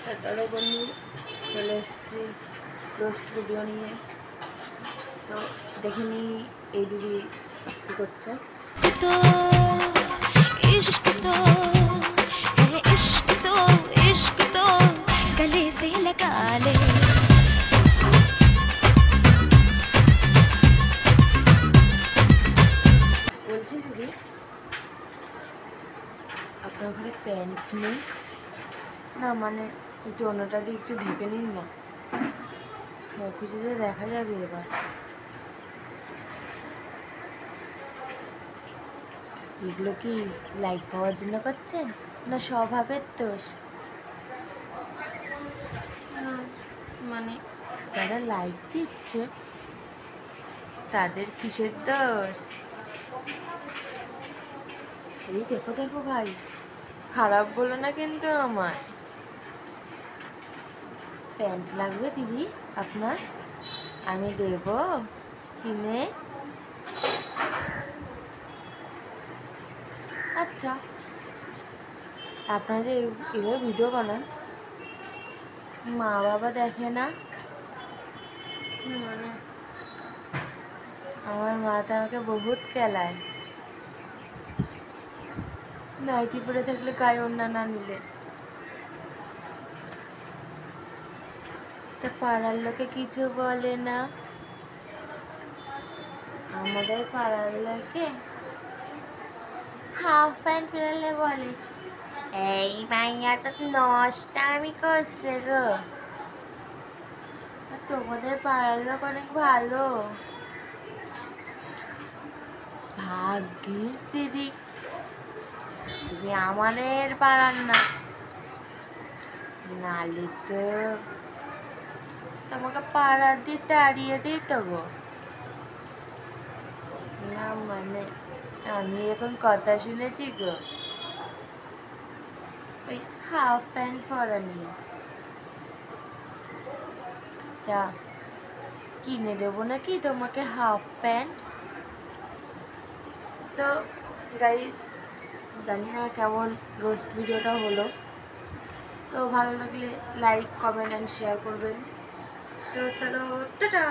তো চলো বন্ধু, চলে এসেছি রোস্ট ভিডিও নিয়ে। তো দেখে নিই এই দিদি কী করছে। तो इश्क तो है, इश्क तो गले से लगा ले। বলছি দিদি, আপনার ঘরে প্যান্ট নেই না? মানে একটু অন্যটা দিয়ে একটু ঢেকে নিন না, সব কিছুতে দেখা যাবে। এবার এগুলো কি লাইক পাওয়ার জন্য করছেন না স্বভাবের দোষ? মানে যারা লাইক দিচ্ছে তাদের কিসের দোষ? এই দেখো দেখো ভাই, খারাপ বলো না কিন্তু। আমার প্যান্ট লাগবে দিদি আপনার, আমি দেব কিনে। আচ্ছা, আপনারা যে এভাবে ভিডিও বানান, মা বাবা দেখে না? মানে আমার মা তো আমাকে বহুত কেলায়, নাইটি পরে থাকলে গায়ে ওড়না না নিলে। তা পাড়ার লোকে কিছু বলে না? আমাদের পাড়ার লোকে হাফ প্যান্ট পরলে বলে এই মাইয়া তো নষ্টামি করছে গো। আর তোমাদের পাড়ার লোক অনেক ভালো, ভাগ্যিস দিদি তুমি আমাদের পাড়ার না, নালে তো তোমাকে পাড়া দিয়ে তাড়িয়ে দিত গো। না মানে আমি এখন কথা শুনেছি গো, ওই হাফ প্যান্ট পরা নিয়ে। তা কিনে দেবো নাকি তোমাকে হাফ প্যান্ট? তো গাইজ, জানি না কেমন রোস্ট ভিডিওটা হলো। তো ভালো লাগলে লাইক, কমেন্ট অ্যান্ড শেয়ার করবেন। তো চলো, টাটা।